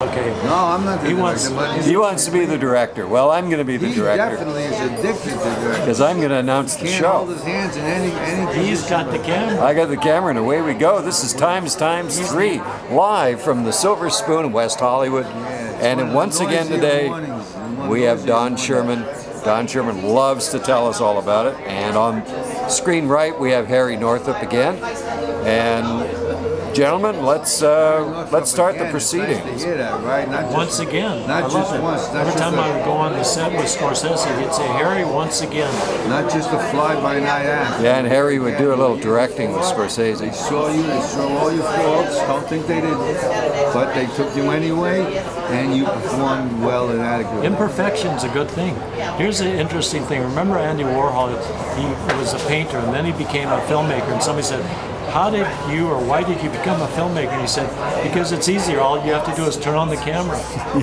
Okay. No, I'm not the He director. wants- but He wants to be the director. Well, I'm going to be the he director definitely is addicted to directing. because I'm going to announce the Can't hold show. his hands in any He's position, got the but- camera. I got the camera and away we go. This is times 3 live from the Silver Spoon in West Hollywood. it's And one of the once again noisier today, mornings. One we have noisier Don morning. Sherman. Don Sherman loves to tell us all about it. And on screen right, we have Harry Northup again. And gentlemen, let's start the Again, it's nice to proceedings. hear that, right? Not just, Once again. Not I just love it. once, not Every just time a- I would go on the set with Scorsese, he'd say, Harry, once again. not just a fly-by-night act. Yeah, and Harry would do a little directing with They Scorsese. saw you, they saw all your faults. Don't think they didn't, but they took you anyway, and you performed well and adequately. Imperfection's a good thing. Here's an interesting thing. Remember Andy Warhol? He was a painter, and then he became a filmmaker. And somebody said, how did you, or why did you become a filmmaker? And he said, because it's easier. All you have to do is turn on the camera.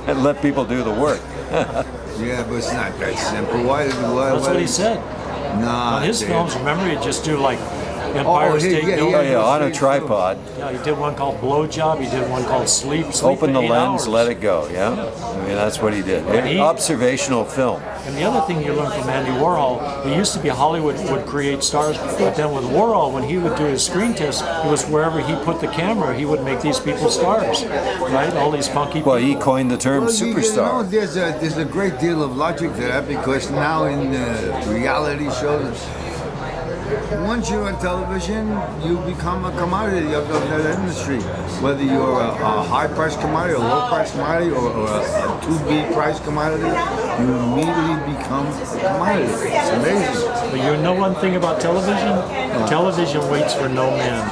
And let people do the work. Yeah, but it's not that simple. Why? That's what he said. Nah. On his dude. films, remember, he'd just do like Empire Oh, State yeah, Building. Oh yeah, on a tripod. Yeah, he did one called Blowjob. He did one called Sleep. Open the for 8 lens, hours. let it go. Yeah, I mean that's what he did. he- Observational film. And the other thing you learn from Andy Warhol, it used to be Hollywood would create stars, but then with Warhol, when he would do his screen test, it was wherever he put the camera, he would make these people stars, right? All these funky people. Well, he coined the term Well, you know, superstar. there's a great deal of logic to that because now in reality shows, once you're on television, you become a commodity of that industry. Whether you're a high-priced commodity, a low-priced commodity, or a to-be priced commodity, you immediately become a commodity. It's amazing. But you know one thing about television? Television waits for no man.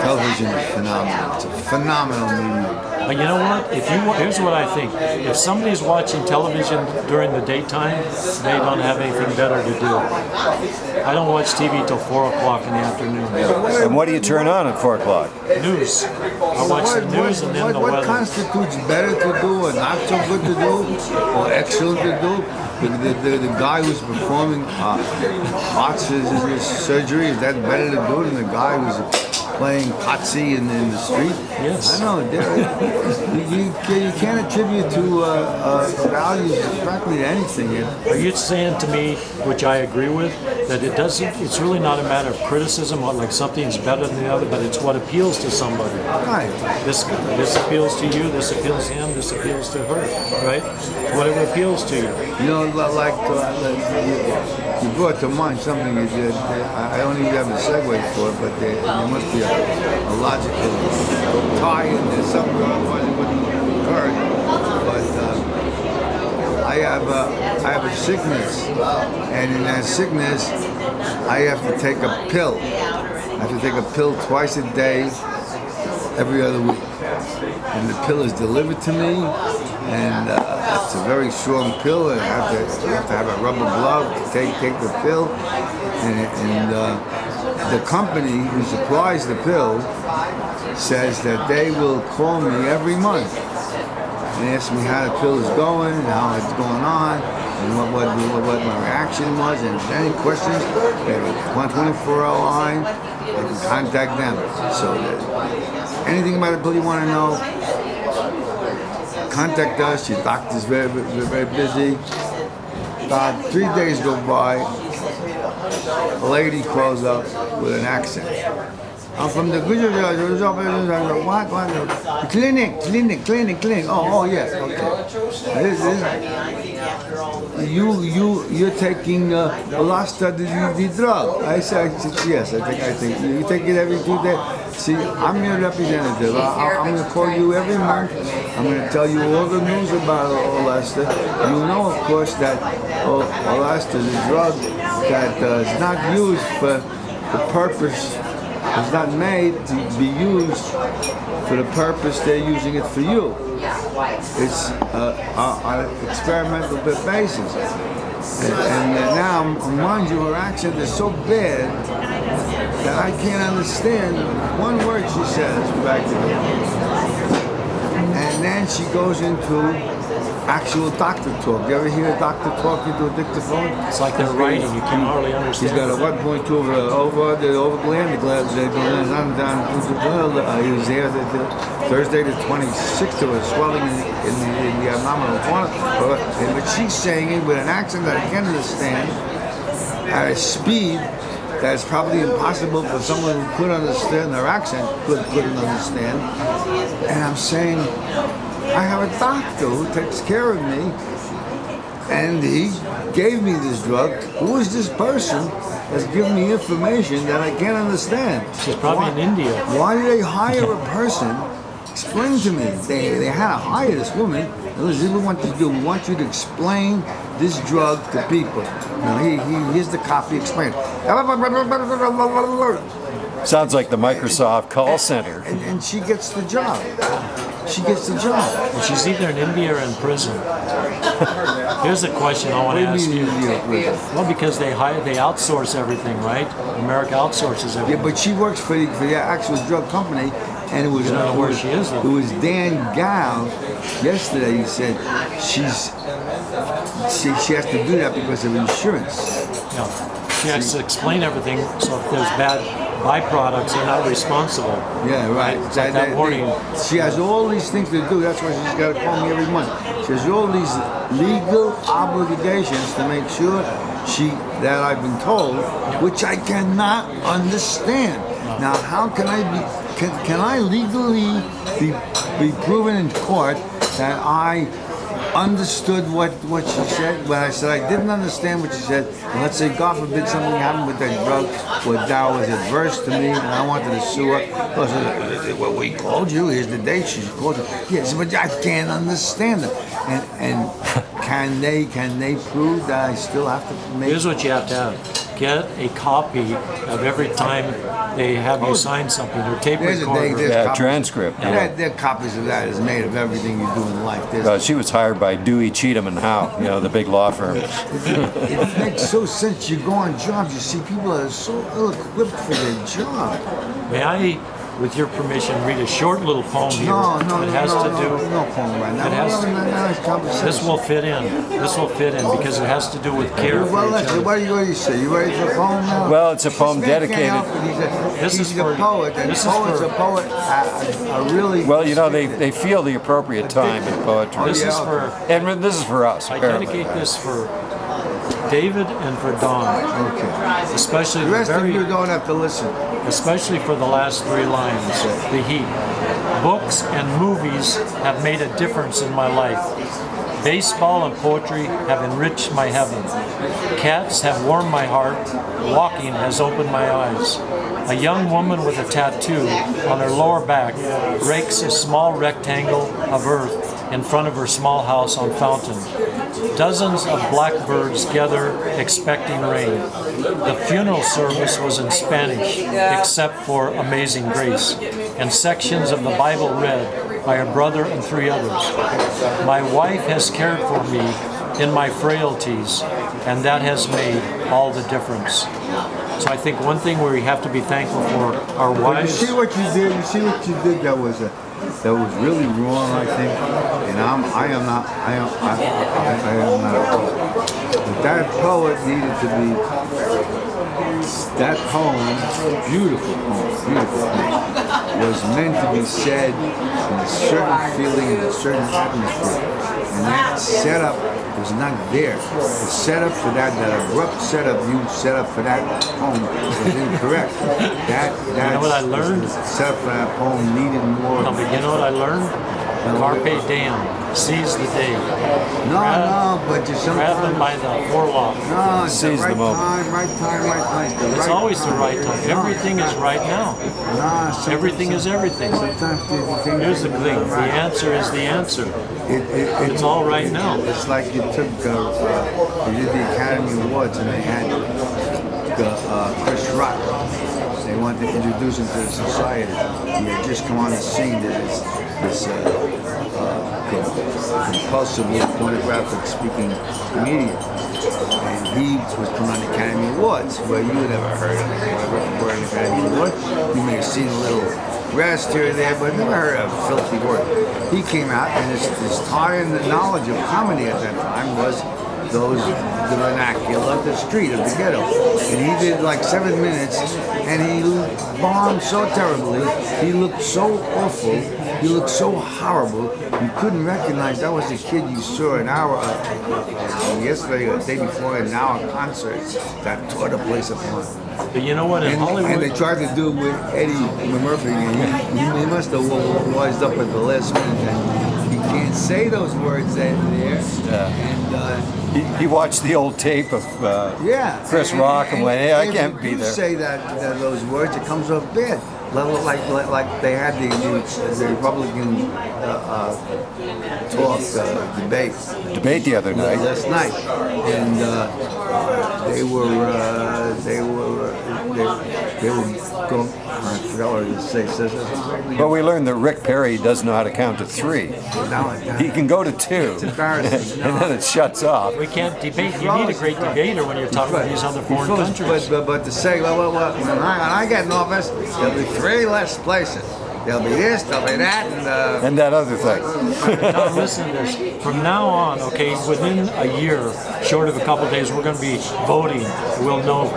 Television is phenomenal. It's a phenomenal medium. But you know what? Here's what I think. If somebody's watching television during the daytime, they don't have anything better to do. I don't watch TV till 4 o'clock in the afternoon. And what do you turn on at 4 o'clock? News. I watch the news and then the what weather. constitutes better to do or not so good to do or excellent to do? The guy who's performing heart surgery, is that better to do than the guy who's playing Patsy in the street? Yes. I know. You can't attribute to values practically to anything. Are you saying to me, which I agree with, that it's really not a matter of criticism, like something's better than the other, but it's what appeals to somebody. Right. This appeals to you, this appeals to him, this appeals to her, right? Whatever appeals to you. You know, like you brought to mind something that I don't even have a segue for it, but there must be a logical tie in there somewhere, otherwise it wouldn't occur. But I have a sickness, and in that sickness, I have to take a pill. I have to take a pill twice a day, every other week. And the pill is delivered to me, and it's a very strong pill, and I have to have a rubber glove to take the pill. And the company who supplies the pill says that they will call me every month and ask me how the pill is going, and how it's going on, and what my reaction was, and if there's any questions, they have a 24-hour line. They can contact them. So anything about the pill you want to know, contact us. Your doctor's very busy. About 3 days go by, a lady calls up with an accent. I'm from the what? Clinic. Oh, yes, okay. You're taking Elasta, the drug. I said, yes, I think. You take it every 2 days. See, I'm your representative. I'm going to call you every month. I'm going to tell you all the news about Elasta. You know, of course, that Elasta is a drug that is not used for the purpose. It's not made to be used for the purpose they're using it for you. It's on an experimental basis. And now, mind you, her accent is so bad that I can't understand one word she says back to me. And then she goes into actual doctor talk. You ever hear a doctor talk into a dictaphone? It's like they're writing. You can hardly He's understand. got a 1.2 over the gland. The gland he was there Thursday the 26th. There was swelling in the abdominal corner. But she's saying it with an accent that I can't understand at a speed that's probably impossible for someone who could understand her accent, couldn't understand. And I'm saying, I have a doctor who takes care of me, and he gave me this drug. Who is this person that's giving me information that I can't understand? She's probably in India. Why do they hire a person? Explain to me. They had to hire this woman. This is what we want you to do. We want you to explain this drug to people. Now, here's the copy. Explain. Sounds like the Microsoft call center. And she gets the job. She gets the job. And she's either in India or in prison. Here's a question I want to ask you. Well, because they outsource everything, right? America outsources everything. Yeah, but she works for the actual drug company, and it was You don't know where she is, though. It was Dan Gal yesterday. He said she has to do that because of insurance. No. She has to explain everything, so if there's bad byproducts, they're not responsible. Yeah, right. It's like that warning. She has all these things to do. That's why she's got to call me every month. She has all these legal obligations to make sure that I've been told, which I cannot understand. Now, how can I be? Can I legally be proven in court that I understood what she said? When I said I didn't understand what she said, and let's say God forbid something happened with that drug, or that was adverse to me, and I wanted to sue her. Well, we called you. Here's the date. She called you. Yes, but I can't understand it. And can they prove that I still have to make? Here's what you have to have. Get a copy of every time they have you sign something, or tape recorder. Yeah, transcript. There are copies of that is made of everything you do in life. She was hired by Dewey, Cheatham and Howe, the big law firm. It makes so sense. You go on jobs, you see people that are so ill-equipped for their job. May I, with your permission, read a short little poem here? No, No poem right now. It has to- Nice conversation. This will fit in. This will fit in because it has to do with care Well, for each let's see. other. What do you say? You ready for a poem now? Well, it's a poem This man can't dedicated. help it. This He's is a for- poet, and this is poets for- are poet are really. Well, they feel the appropriate time in poetry. This is yeah. for. And this is for us, I apparently. dedicate this for David and for Don, Okay. especially The rest of very, you don't have to listen. especially for the last three lines. The heat. Books and movies have made a difference in my life. Baseball and poetry have enriched my heaven. Cats have warmed my heart. Walking has opened my eyes. A young woman with a tattoo on her lower back rakes a small rectangle of earth in front of her small house on Fountain. Dozens of blackbirds gather expecting rain. The funeral service was in Spanish, except for Amazing Grace, and sections of the Bible read by her brother and three others. My wife has cared for me in my frailties, and that has made all the difference. So I think one thing we have to be thankful for our But you wives. see what you did. You see what you did. That was really wrong, I think. And I am not a poet. But that poet needed to be. That poem, beautiful poem, was meant to be said in a certain feeling, in a certain atmosphere. And that setup was not there. The setup for that abrupt setup you set up for that poem was incorrect. That You know what I learned? The setup for that poem needed more. No, but you know what I learned? Carpe diem, seize the day. No, but just Grab them sometimes. by the forelock. No, it's the Seize the right moment. time, right place. It's always the right time. Everything is right now. Everything is everything. Sometimes Here's the thing. The answer is the answer. It's all right now. It's like you took, you did the Academy Awards and they had Chris Rock. They wanted to introduce him to the society. He had just come on the scene. This compulsively pornographic speaking comedian. And he was put on the Academy Awards, where you had never heard of the Academy Awards. You may have seen a little rest here and there, but never heard a filthy word. He came out, and his time and knowledge of comedy at that time was the vernacular of the street, of the ghetto. And he did like 7 minutes, and he bombed so terribly. He looked so awful. He looked so horrible. You couldn't recognize that was the kid you saw an hour yesterday or the day before, an hour concert that tore the place apart. But you know what? In Hollywood, and they tried to do it with Eddie Murphy, and he must have wised up at the last minute. And he can't say those words there. And He watched the old tape of Chris Rock and went, hey, I can't be there. If you say those words, it comes off bad. Like they had the Republican debate the other night. Last night, and they were going. I forgot what I was going to say. But we learned that Rick Perry doesn't know how to count to 3. He can go to 2. It's embarrassing. And then it shuts off. we can't debate. You need a great debater when you're talking about these other foreign countries. But to say, well, when I get in office, there'll be 3 less places. There'll be this, there'll be that, And that other thing. Now listen to this. From now on, okay, within a year, short of a couple of days, we're going to be voting. We'll know,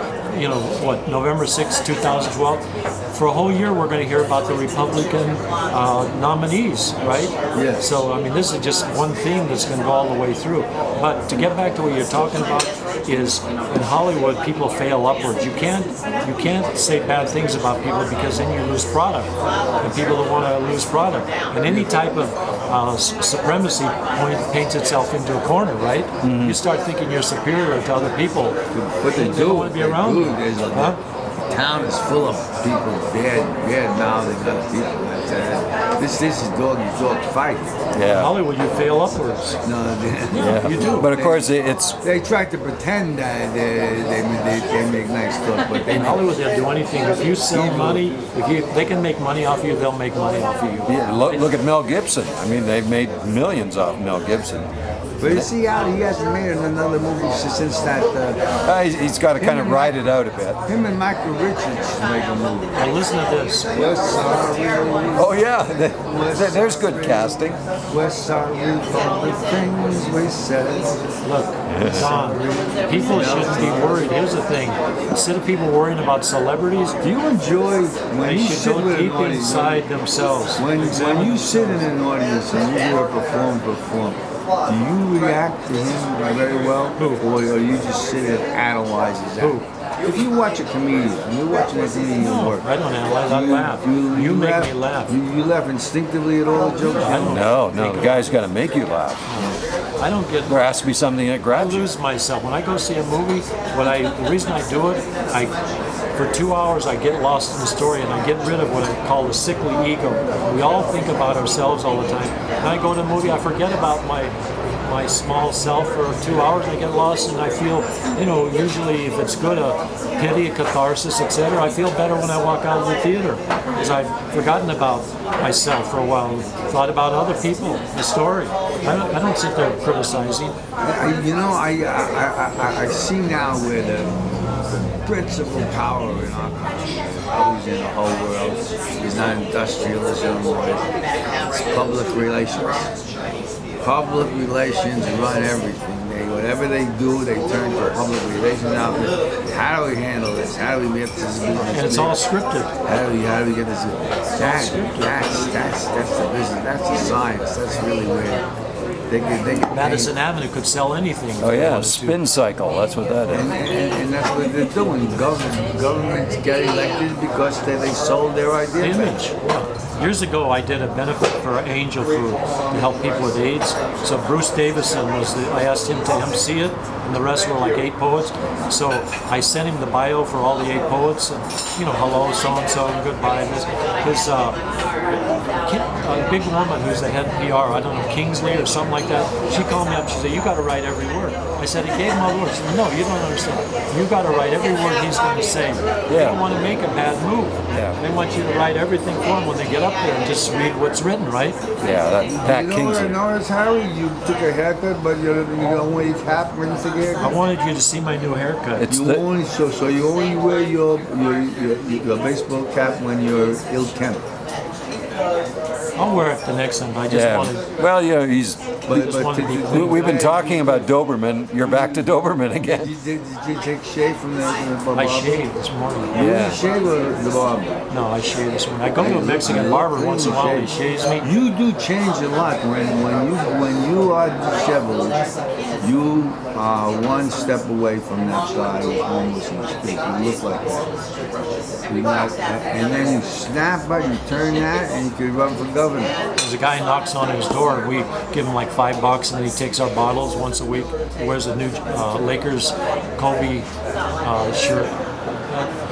November 6, 2012. For a whole year, we're going to hear about the Republican nominees, right? Yes. So, I mean, this is just one theme that's going to go all the way through. But to get back to what you're talking about is in Hollywood, people fail upwards. You can't say bad things about people because then you lose product. And people don't want to lose product. And any type of supremacy paints itself into a corner, right? Mm-hmm. You start thinking you're superior to other people. But they don't want to be around you. The town is full of people, bad mouthing other people. This is dog fight. Yeah. In Hollywood, you fail upwards. No, Yeah. You do. But of course, it's they try to pretend that they make nice stuff, but In Hollywood, they'll do anything. If you sell money, they can make money off you, they'll make money off of you. yeah, look at Mel Gibson. I mean, they've made millions off Mel Gibson. But you see how he hasn't made another movie since that. He's got to kind of ride it out a bit. Him and Michael Richards make a movie. Now listen to this. We're sorry. Oh yeah, there's good casting. We're sorry for the things we said. Look, Don, people shouldn't be worried. Here's the thing. Instead of people worrying about celebrities, Do you enjoy when they you should sit go with an deep audience? inside themselves. When you sit in an audience and you hear a perform, do you react to him very well? Who? Or you just sit and analyze his Who? act? If you watch a comedian, you're watching a comedian work. I don't analyze, I laugh. You make me laugh. You laugh instincely at all the jokes. No, the guy's got to make you laugh. I don't get. There has to be something that I grabs you. lose myself when I go see a movie. The reason I do it, for 2 hours I get lost in the story and I get rid of what I call the sickly ego. We all think about ourselves all the time. When I go to a movie, I forget about my small self for 2 hours. I get lost and I feel, usually if it's good, a pity, a catharsis, etc. I feel better when I walk out of the theater because I've forgotten about myself for a while and thought about other people, the story. I don't sit there criticizing. I see now where the principal power in our country, always in the whole world, is not industrialism, it's public relations. Public relations run everything. Whatever they do, they turn to a public relations outfit. How do we handle this? How do we get this business? And it's all scripted. How do we get this? That's the business. That's the science. That's really where they can. Madison Avenue could sell anything. Oh yeah, spin cycle. That's what that is. And that's what they're doing. Governments get elected because they sold their idea. Image. Yeah. Years ago, I did a benefit for Angel Food to help people with AIDS. So Bruce Davison I asked him to MC it, and the rest were like 8 poets. So I sent him the bio for all the 8 poets, and hello, so-and-so, and goodbye. His big woman who's the head PR, I don't know, Kingsley or something like that, she called me up, she said, you got to write every word. I said, he gave him all the words. She said, no, you don't understand. You got to write every word he's going to say. They don't want to make a bad move. Yeah. They want you to write everything for them when they get up there and just read what's written, right? Yeah, Pat What I Kingsley. noticed, Harry? You took a haircut, but you don't wear your cap when you take a haircut. I wanted you to see my new haircut. You only wear your baseball cap when you're ill-tempered. I'll wear it the next time. I just wanted. Well, you know, he's. Just wanted to be clean. We've been talking about Doberman. You're back to Doberman again. Did you take shave from the barber? I shaved this morning. You Yeah. shave or the barber? No, I shave this morning. I go to a Mexican barber once in a while. He shaves me. You do change a lot when you are disheveled. You are one step away from that guy who's homeless in the street. You look like that. You're not, and then you snap it, you turn that, and you could run for governor. There's a guy knocks on his door. We give him like $5, and then he takes our bottles once a week. He wears a new Lakers Kobe shirt.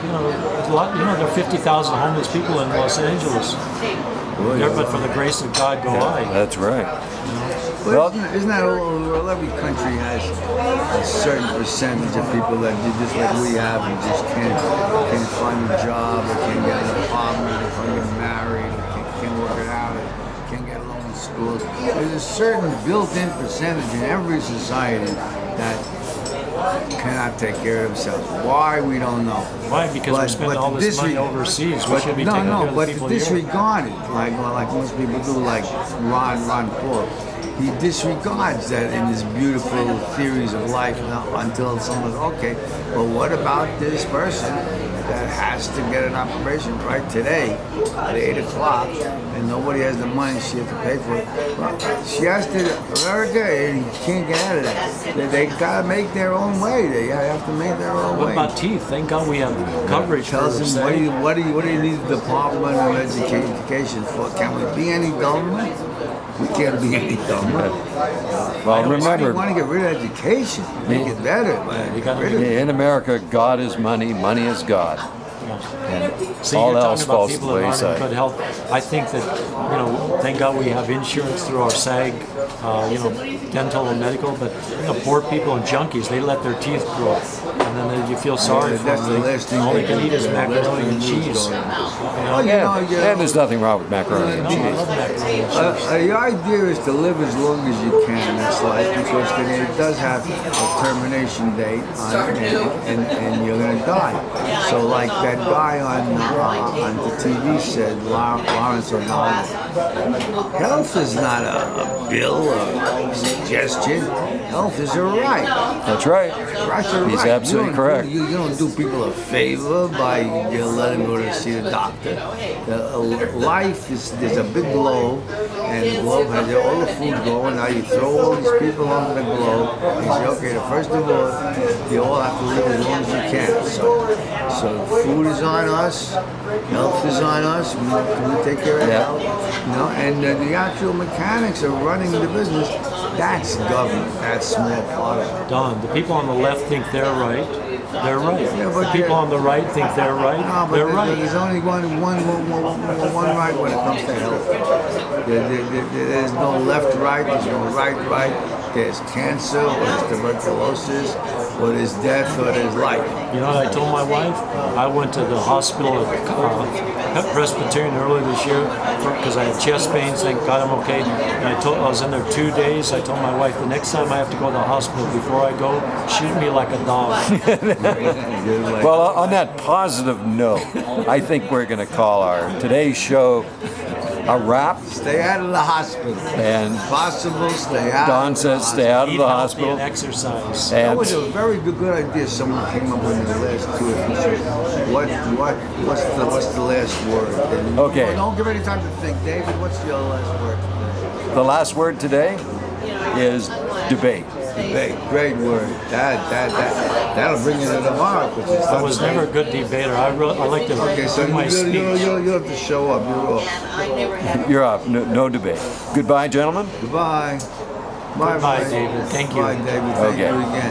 You know, there's a lot. You know, there are 50,000 homeless people in Los Angeles. There, but for the grace of God, go I. That's right. Well, isn't that all? Every country has a certain percentage of people that do just like we have and just can't find a job, or can't get an apartment, or can't get married, or can't work it out, or can't get along in school. There's a certain built-in percentage in every society that cannot take care of themselves. Why, we don't know. Why? Because we spend all this money overseas. We should be taking care of the people here. Disregard it, like most people do, like Ron Paul. He disregards that in his beautiful theories of life until someone's okay. Well, what about this person that has to get an operation right today at 8 o'clock and nobody has the money, she has to pay for it? Well, she has to, America, and you can't get out of that. They gotta make their own way. They have to make their own way. What about teeth? Thank God we have coverage. Tells them, what do you need the Department of Education for? Can we be any government? We can't be any government. Well, remember, we want to get rid of education, make it better. in America, God is money, money is God. And See, all you're else talking about falls people to the that aren't in wayside. good health. I think that, you know, thank God we have insurance through our SAG, you know, dental and medical, but you know, poor people and junkies, they let their teeth grow. And then you feel sorry for That's them. the last thing All they they can do. eat is macaroni and Last cheese. thing And there's nothing wrong with macaroni and No, I cheese. love macaroni and cheese. The idea is to live as long as you can in this life, because then it does have a termination date on it, and you're going to die. So like that guy on the TV said, Lawrence O'Donnell, health is not a bill or a suggestion. Health is a right. That's right. Rights are He's right. absolutely correct. You don't do people a favor by letting them go to see the doctor. Life is, there's a big globe, and the globe has all the food going. Now you throw all these people onto the globe, and you say, okay, first of all, you all have to live as long as you can. So food is on us, health is on us. We take care of health, you know. And the actual mechanics of running the business, that's government. That's a small part of it. Don, the people on the left think they're right. They're right. Yeah, but the people on the right think they're right. No, but they're right. there's only one right when it comes to health. There's no left right, there's no right. There's cancer, or there's tuberculosis, or there's death, or there's life. You know what I told my wife? I went to the hospital at Presbyterian earlier this year because I had chest pains. Thank God I'm okay. And I was in there 2 days. I told my wife, the next time I have to go to the hospital, before I go, shoot me like a dog. Well, on that positive note, I think we're going to call our today's show a wrap. Stay out of the hospital. And if possible, stay out. Don says stay out of Eat the healthy hospital. and exercise. That And was a very good idea. Someone came up with the last two episodes. What's the last word? And Okay. Don't give any time to think, David. What's your last word today? the last word today is debate. Debate. Great word. That'll bring you to tomorrow. I was never a good debater. I like to Okay, so do my speech. you have to show up. You're off. You're off. No debate. Goodbye, gentlemen. Goodbye. Bye, Goodbye, David. Thank you. Bye, David. Thank Okay. you again.